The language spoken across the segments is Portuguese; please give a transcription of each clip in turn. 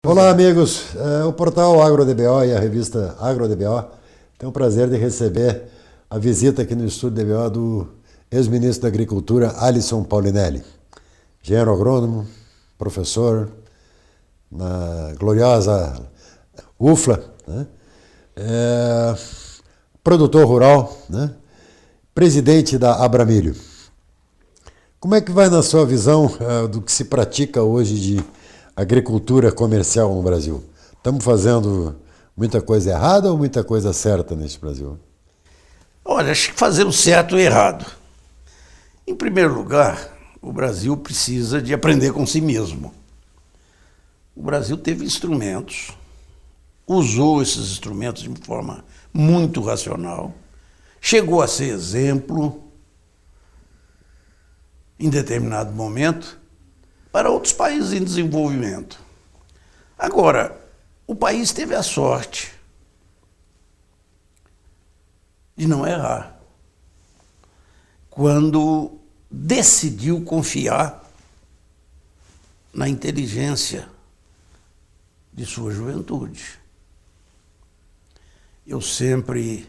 Olá, amigos. O portal AgroDBO e a revista AgroDBO têm o prazer de receber a visita aqui no estúdio DBO do ex-ministro da Agricultura, Alisson Paulinelli. Engenheiro agrônomo, professor na gloriosa UFLA, né? Produtor rural, né? Presidente da Abramilho. Como é que vai, na sua visão, do que se pratica hoje de agricultura comercial no Brasil? Estamos fazendo muita coisa errada ou muita coisa certa nesse Brasil? Olha, acho que fazemos certo ou errado. Em primeiro lugar, o Brasil precisa de aprender com si mesmo. O Brasil teve instrumentos, usou esses instrumentos de forma muito racional, chegou a ser exemplo em determinado momento para outros países em desenvolvimento. Agora, o país teve a sorte de não errar quando decidiu confiar na inteligência de sua juventude. Eu sempre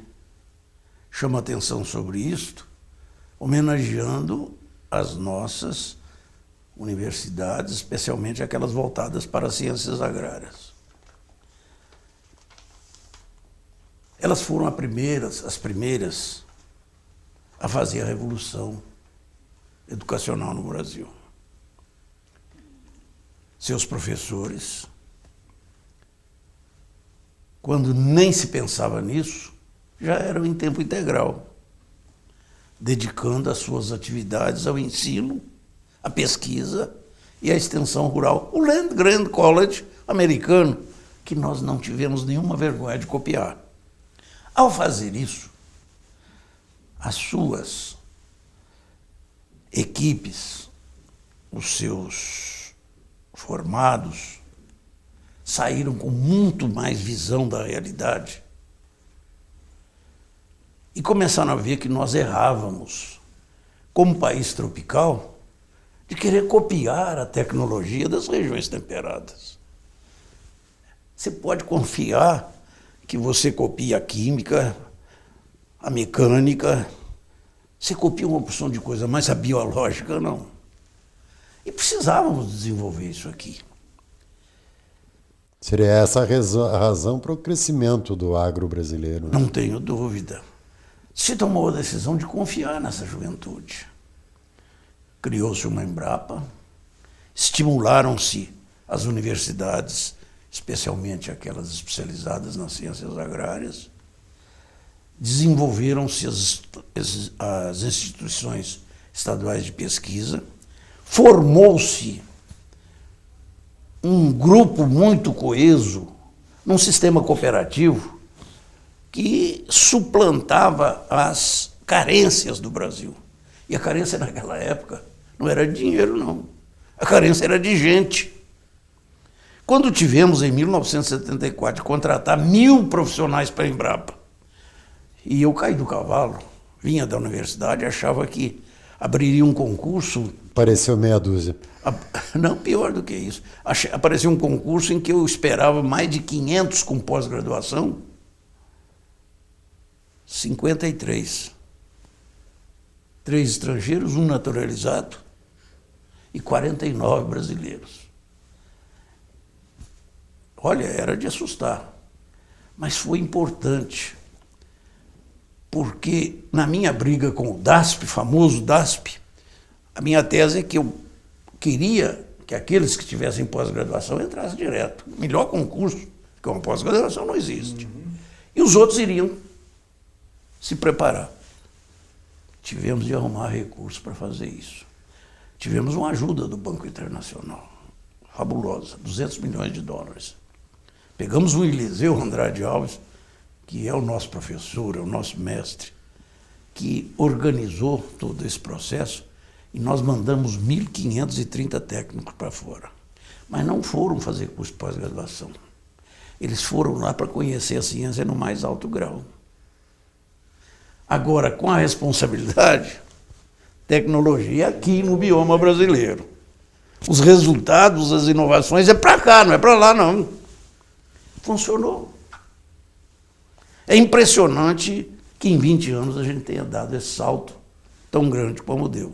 chamo atenção sobre isto, homenageando as nossas universidades, especialmente aquelas voltadas para as ciências agrárias. Elas foram as primeiras a fazer a revolução educacional no Brasil. Seus professores, quando nem se pensava nisso, já eram em tempo integral, dedicando as suas atividades ao ensino, à pesquisa e à extensão rural. O Land Grant College americano, que nós não tivemos nenhuma vergonha de copiar. Ao fazer isso, as suas equipes, os seus formados, saíram com muito mais visão da realidade e começaram a ver que nós errávamos, como país tropical, de querer copiar a tecnologia das regiões temperadas. Você pode confiar que você copia a química, a mecânica, você copia uma porção de coisa, mas a biológica não. E precisávamos desenvolver isso aqui. Seria essa a razão para o crescimento do agro brasileiro, né? Não tenho dúvida. Se tomou a decisão de confiar nessa juventude. Criou-se uma Embrapa, estimularam-se as universidades, especialmente aquelas especializadas nas ciências agrárias, desenvolveram-se as instituições estaduais de pesquisa, formou-se um grupo muito coeso, num sistema cooperativo, que suplantava as carências do Brasil. E a carência naquela época não era de dinheiro, não. A carência era de gente. Quando tivemos, em 1974, de contratar 1.000 profissionais para a Embrapa, e eu caí do cavalo, vinha da universidade, achava que abriria um concurso. Apareceu meia dúzia. Não, pior do que isso. Apareceu um concurso em que eu esperava mais de 500 com pós-graduação, 53. 3 estrangeiros, 1 naturalizado e 49 brasileiros. Olha, era de assustar, mas foi importante, porque na minha briga com o DASP, famoso DASP, a minha tese é que eu queria que aqueles que tivessem pós-graduação entrassem direto. O melhor concurso, porque uma pós-graduação não existe. E os outros iriam se preparar. Tivemos de arrumar recursos para fazer isso. Tivemos uma ajuda do Banco Internacional, fabulosa, 200 milhões de dólares. Pegamos o Eliseu Andrade Alves, que é o nosso professor, é o nosso mestre, que organizou todo esse processo, e nós mandamos 1.530 técnicos para fora. Mas não foram fazer curso de pós-graduação. Eles foram lá para conhecer a ciência no mais alto grau. Agora, com a responsabilidade, tecnologia aqui no bioma brasileiro. os resultados, as inovações é para cá, não é para lá, não. Funcionou. É impressionante que em 20 anos a gente tenha dado esse salto tão grande como deu.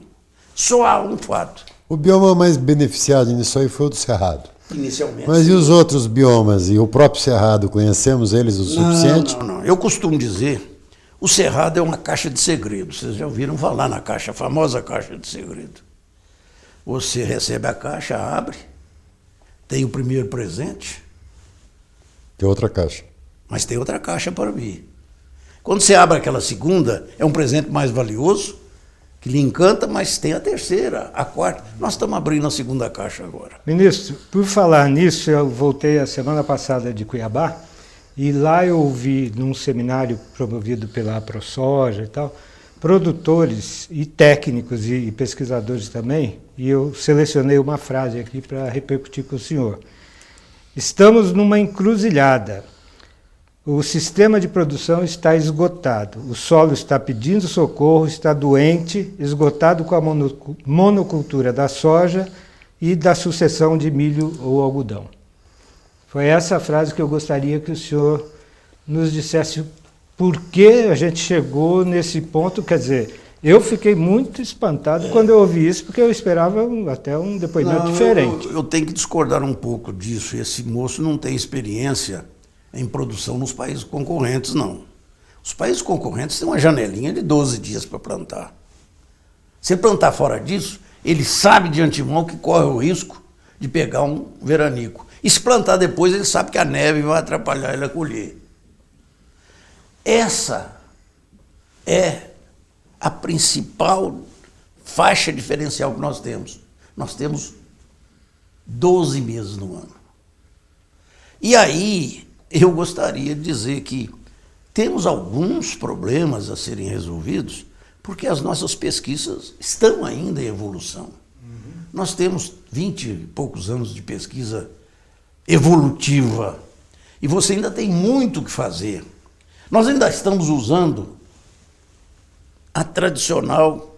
Só há um fato. O bioma mais beneficiado nisso aí foi o do Cerrado. Inicialmente. Mas e os outros biomas? E o próprio Cerrado, conhecemos eles o suficiente? Não. Eu costumo dizer, o Cerrado é uma caixa de segredos. Vocês já ouviram falar na caixa, a famosa caixa de segredo. Você recebe a caixa, abre, tem o primeiro presente, Tem outra caixa. mas tem outra caixa para vir. Quando você abre aquela segunda, é um presente mais valioso, que lhe encanta, mas tem a terceira, a quarta. Nós estamos abrindo a segunda caixa agora. Ministro, por falar nisso, eu voltei a semana passada de Cuiabá e lá eu ouvi, num seminário promovido pela AproSoja e tal, produtores e técnicos e pesquisadores também, e eu selecionei uma frase aqui para repercutir com o senhor. Estamos numa encruzilhada. O sistema de produção está esgotado. O solo está pedindo socorro, está doente, esgotado com a monocultura da soja e da sucessão de milho ou algodão. Foi essa frase que eu gostaria que o senhor nos dissesse por que a gente chegou nesse ponto. Quer dizer, eu fiquei muito espantado quando eu ouvi isso, porque eu esperava até um depoimento diferente. Eu tenho que discordar um pouco disso. Esse moço não tem experiência em produção nos países concorrentes, não. Os países concorrentes têm uma janelinha de 12 dias para plantar. Se ele plantar fora disso, ele sabe de antemão que corre o risco de pegar um veranico. E se plantar depois, ele sabe que a neve vai atrapalhar ele a colher. Essa é a principal faixa diferencial que nós temos. Nós temos 12 meses no ano. E aí, eu gostaria de dizer que temos alguns problemas a serem resolvidos porque as nossas pesquisas estão ainda em evolução. Nós temos 20 e poucos anos de pesquisa evolutiva e você ainda tem muito o que fazer. Nós ainda estamos usando a tradicional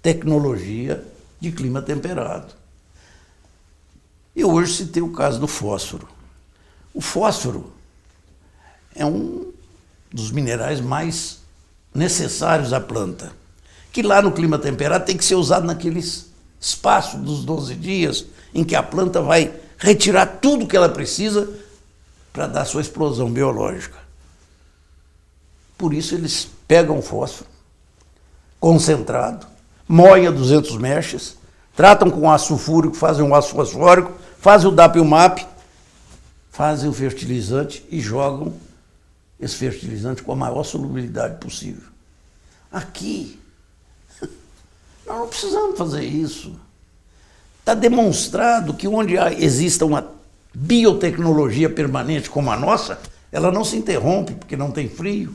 tecnologia de clima temperado. Eu hoje citei o caso do fósforo. O fósforo é um dos minerais mais necessários à planta, que lá no clima temperado tem que ser usado naqueles espaços dos 12 dias em que a planta vai retirar tudo que ela precisa para dar sua explosão biológica. Por isso eles pegam o fósforo concentrado, moem a 200 mechas, tratam com ácido sulfúrico, fazem um ácido fosfórico, fazem o DAP e o MAP, fazem o fertilizante e jogam esse fertilizante com a maior solubilidade possível. Aqui, nós não precisamos fazer isso. Está demonstrado que onde exista uma biotecnologia permanente como a nossa, ela não se interrompe porque não tem frio.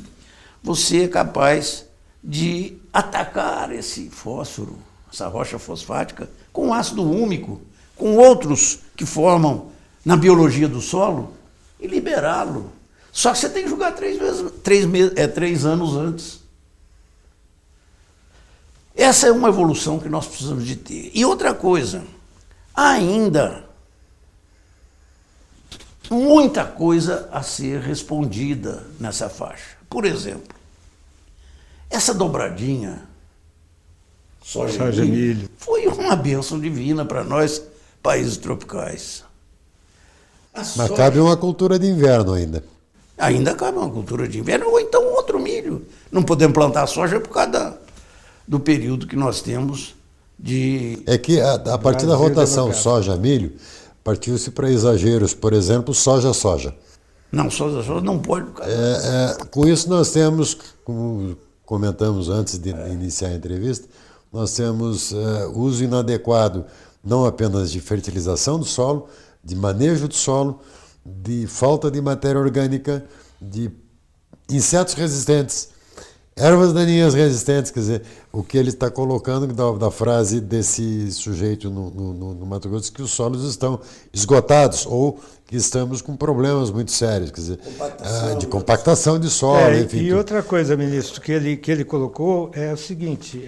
Você é capaz de atacar esse fósforo, essa rocha fosfática, com ácido úmico, com outros que formam na biologia do solo e liberá-lo. Só que você tem que jogar 3 anos antes. Essa é uma evolução que nós precisamos de ter. E outra coisa, ainda muita coisa a ser respondida nessa faixa. Por exemplo, essa dobradinha soja e milho foi uma bênção divina para nós, países tropicais. Mas cabe uma cultura de inverno ainda. Ainda cabe uma cultura de inverno, ou então outro milho. Não podemos plantar soja por causa do período que nós temos de... É que a partir da rotação soja-milho, partiu-se para exageros, por exemplo, soja-soja. Não, soja não pode... Com isso nós temos, como comentamos antes de iniciar a entrevista, nós temos uso inadequado não apenas de fertilização do solo, de manejo do solo, de falta de matéria orgânica, de insetos resistentes, ervas daninhas resistentes, quer dizer, o que ele está colocando da frase desse sujeito no Mato Grosso, que os solos estão esgotados ou que estamos com problemas muito sérios, quer dizer, de compactação de solo. Enfim, e outra coisa, ministro, que ele colocou é o seguinte,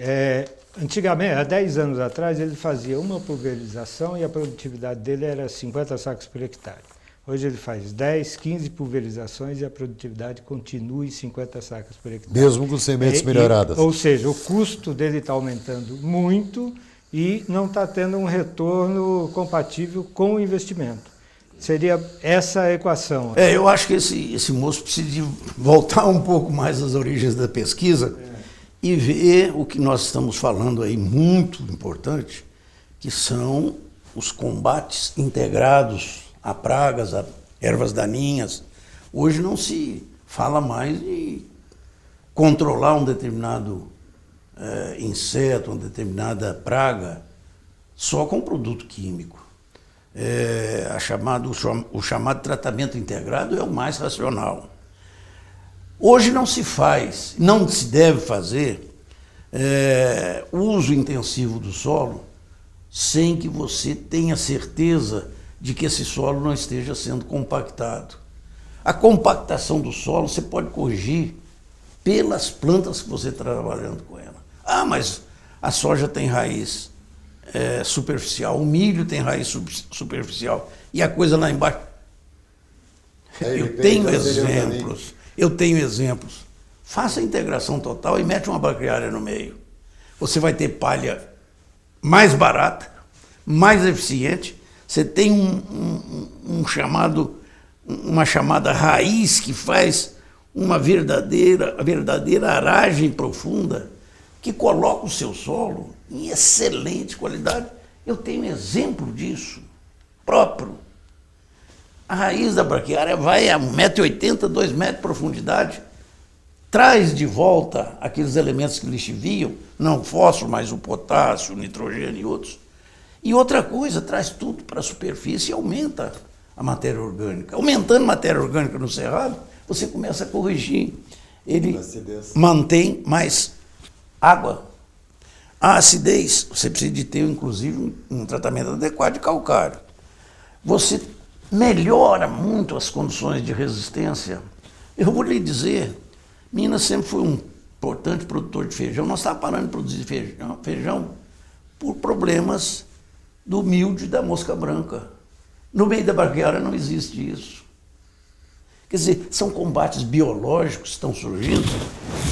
Antigamente, há 10 anos atrás, ele fazia uma pulverização e a produtividade dele era 50 sacos por hectare. Hoje ele faz 10, 15 pulverizações e a produtividade continua em 50 sacas por hectare. Mesmo com sementes melhoradas. Ou seja, o custo dele está aumentando muito e não está tendo um retorno compatível com o investimento. Seria essa a equação. Eu acho que esse moço precisa de voltar um pouco mais às origens da pesquisa e ver o que nós estamos falando aí, muito importante, que são os combates integrados a pragas, a ervas daninhas. Hoje não se fala mais de controlar um determinado inseto, uma determinada praga, só com produto químico. O chamado tratamento integrado é o mais racional. Hoje não se faz, não se deve fazer uso intensivo do solo sem que você tenha certeza de que esse solo não esteja sendo compactado. A compactação do solo você pode corrigir pelas plantas que você está trabalhando com ela. Ah, mas a soja tem raiz superficial, o milho tem raiz superficial e a coisa lá embaixo. Eu tenho exemplos. Faça a integração total e mete uma braquiária no meio. Você vai ter palha mais barata, mais eficiente. Você tem uma chamada raiz que faz uma verdadeira aragem profunda que coloca o seu solo em excelente qualidade. Eu tenho exemplo disso, próprio. A raiz da braquiária vai a 1,80 m, 2 metros de profundidade, traz de volta aqueles elementos que lixiviam, não o fósforo, mas o potássio, o nitrogênio e outros. E outra coisa, traz tudo para a superfície e aumenta a matéria orgânica. Aumentando a matéria orgânica no cerrado, você começa a corrigir. Ele mantém mais água. A acidez, você precisa de ter, inclusive, um tratamento adequado de calcário. Você melhora muito as condições de resistência. Eu vou lhe dizer, Minas sempre foi um importante produtor de feijão. Nós estávamos parando de produzir feijão por problemas do milho e da mosca branca. No meio da braquiária não existe isso. Quer dizer, são combates biológicos que estão surgindo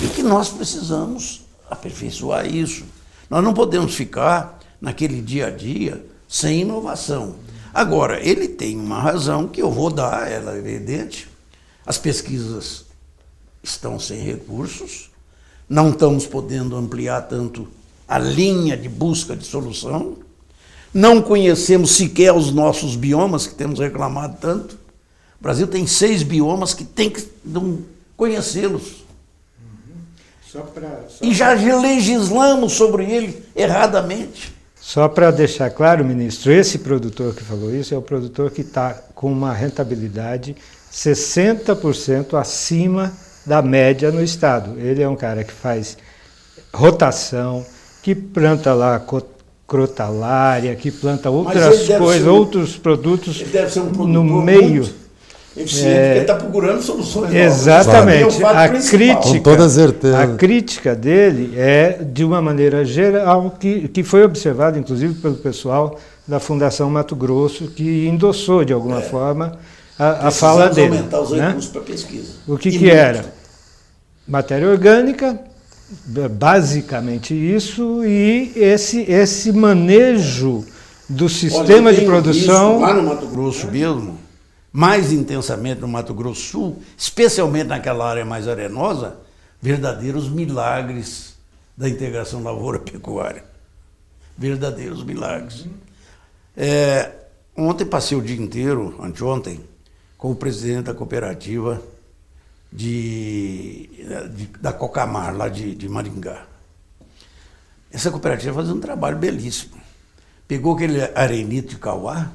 e que nós precisamos aperfeiçoar isso. Nós não podemos ficar naquele dia a dia sem inovação. Agora, ele tem uma razão que eu vou dar, ela é evidente. As pesquisas estão sem recursos, não estamos podendo ampliar tanto a linha de busca de solução, não conhecemos sequer os nossos biomas, que temos reclamado tanto. O Brasil tem 6 biomas que tem que conhecê-los. E já legislamos sobre ele erradamente. Só para deixar claro, ministro, esse produtor que falou isso é o produtor que está com uma rentabilidade 60% acima da média no estado. Ele é um cara que faz rotação, que planta lá crotalária, que planta outras coisas, outros produtos no meio. Ele está procurando soluções. Exatamente. Com toda certeza. A crítica dele é, de uma maneira geral, que foi observada, inclusive, pelo pessoal da Fundação Mato Grosso, que endossou, de alguma forma, a fala dele. Aumentar os recursos para pesquisa. O que era? Matéria orgânica, basicamente isso, e esse manejo do sistema de produção. Lá no Mato Grosso mesmo, mais intensamente no Mato Grosso Sul, especialmente naquela área mais arenosa, verdadeiros milagres da integração lavoura-pecuária. Verdadeiros milagres. Ontem passei o dia inteiro, anteontem, com o presidente da cooperativa da Cocamar, lá de Maringá. Essa cooperativa faz um trabalho belíssimo. Pegou aquele arenito de Cauá.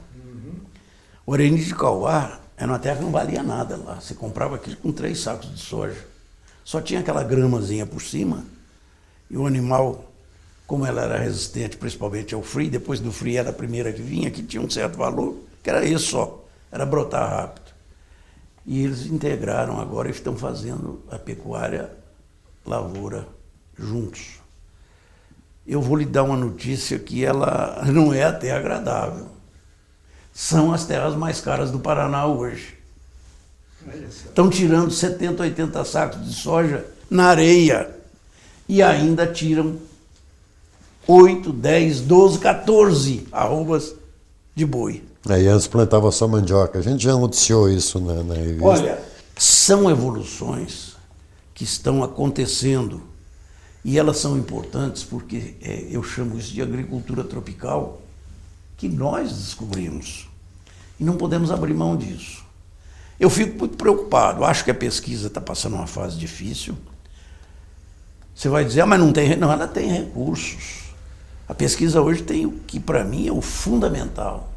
O arenito de Cauá era uma terra que não valia nada lá. Você comprava aquilo com 3 sacos de soja. Só tinha aquela gramazinha por cima. E o animal, como ela era resistente principalmente ao frio, depois do frio era a primeira que vinha, que tinha um certo valor, que era isso só, era brotar rápido. E eles integraram agora e estão fazendo a pecuária lavoura juntos. eu vou lhe dar uma notícia que ela não é até agradável. São as terras mais caras do Paraná hoje. Estão tirando 70, 80 sacos de soja na areia e ainda tiram 8, 10, 12, 14 arrobas de boi. Aí antes plantava só mandioca. A gente já noticiou isso na revista. Olha, são evoluções que estão acontecendo e elas são importantes porque eu chamo isso de agricultura tropical, que nós descobrimos e não podemos abrir mão disso. Eu fico muito preocupado, acho que a pesquisa está passando uma fase difícil. Você vai dizer, mas não tem, não, ela tem recursos. A pesquisa hoje tem o que para mim é o fundamental,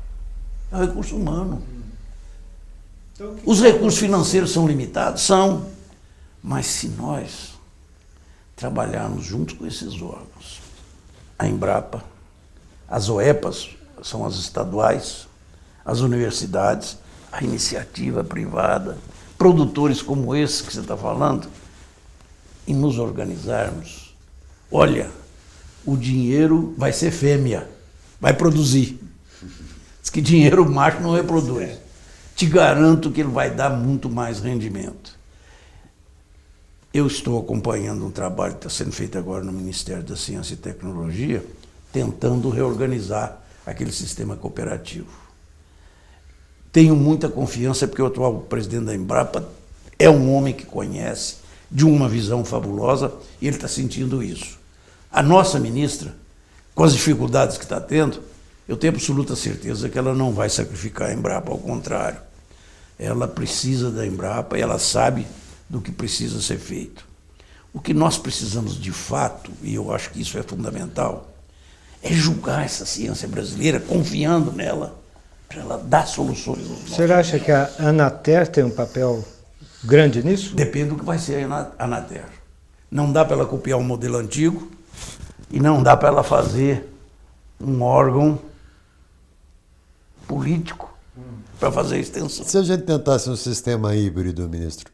é o recurso humano. Os recursos financeiros são limitados? São. Mas se nós trabalharmos junto com esses órgãos, a Embrapa, as OEPAs, são as estaduais, as universidades, a iniciativa privada, produtores como esse que você está falando, e nos organizarmos, olha, o dinheiro vai ser fêmea, vai produzir. Diz que dinheiro macho não reproduz. Te garanto que ele vai dar muito mais rendimento. Eu estou acompanhando um trabalho que está sendo feito agora no Ministério da Ciência e Tecnologia, tentando reorganizar aquele sistema cooperativo. Tenho muita confiança, porque o atual presidente da Embrapa é um homem que conhece, de uma visão fabulosa, e ele está sentindo isso. A nossa ministra, com as dificuldades que está tendo, eu tenho absoluta certeza que ela não vai sacrificar a Embrapa, ao contrário. Ela precisa da Embrapa e ela sabe do que precisa ser feito. O que nós precisamos de fato, e eu acho que isso é fundamental, é julgar essa ciência brasileira, confiando nela, para ela dar soluções. Você acha que a Anater tem um papel grande nisso? Depende do que vai ser a Anater. Não dá para ela copiar um modelo antigo e não dá para ela fazer um órgão político para fazer a extensão. Se a gente tentasse um sistema híbrido, ministro,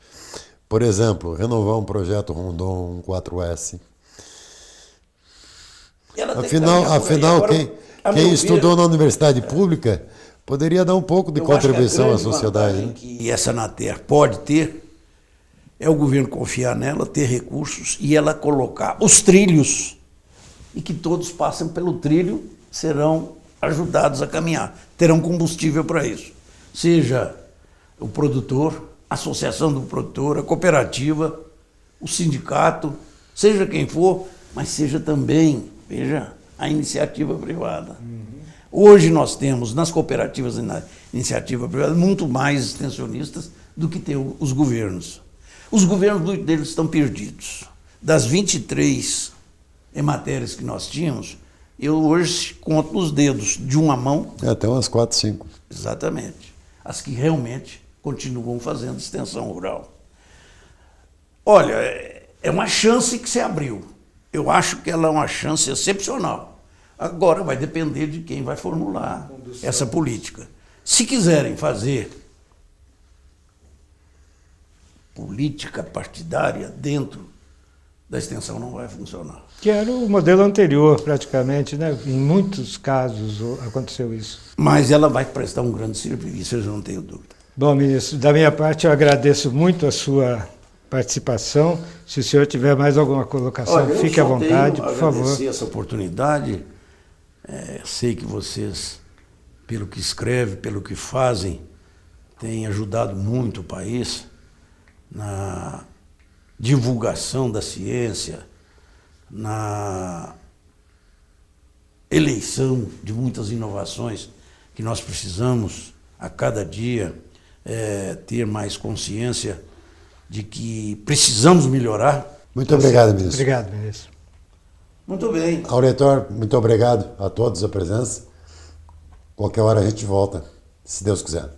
por exemplo, renovar um projeto Rondon 4S, afinal quem estudou na universidade pública poderia dar um pouco de contribuição à sociedade. Né? Que essa Anater pode ter é o governo confiar nela, ter recursos e ela colocar os trilhos, e que todos passem pelo trilho serão ajudados a caminhar, terão combustível para isso. Seja o produtor, a associação do produtor, a cooperativa, o sindicato, seja quem for, mas seja também, veja, a iniciativa privada. Hoje nós temos nas cooperativas e na iniciativa privada muito mais extensionistas do que tem os governos. Os governos, muitos deles estão perdidos. Das 23 matérias que nós tínhamos, eu hoje conto nos dedos de uma mão. Até umas 4, 5. Exatamente. As que realmente continuam fazendo extensão rural. Olha, é uma chance que se abriu. Eu acho que ela é uma chance excepcional. Agora vai depender de quem vai formular essa política. Se quiserem fazer política partidária dentro da extensão, não vai funcionar. Que era o modelo anterior, praticamente, né? Em muitos casos aconteceu isso. Mas ela vai prestar um grande serviço, eu não tenho dúvida. Bom, ministro, da minha parte eu agradeço muito a sua participação. Se o senhor tiver mais alguma colocação, fique à vontade, por favor. Agradecer essa oportunidade. Sei que vocês, pelo que escrevem, pelo que fazem, têm ajudado muito o país na divulgação da ciência, na eleição de muitas inovações que nós precisamos a cada dia ter mais consciência de que precisamos melhorar. Muito obrigado, ministro. Obrigado, ministro. Muito bem. Auretor, muito obrigado a todos a presença. Qualquer hora a gente volta, se Deus quiser.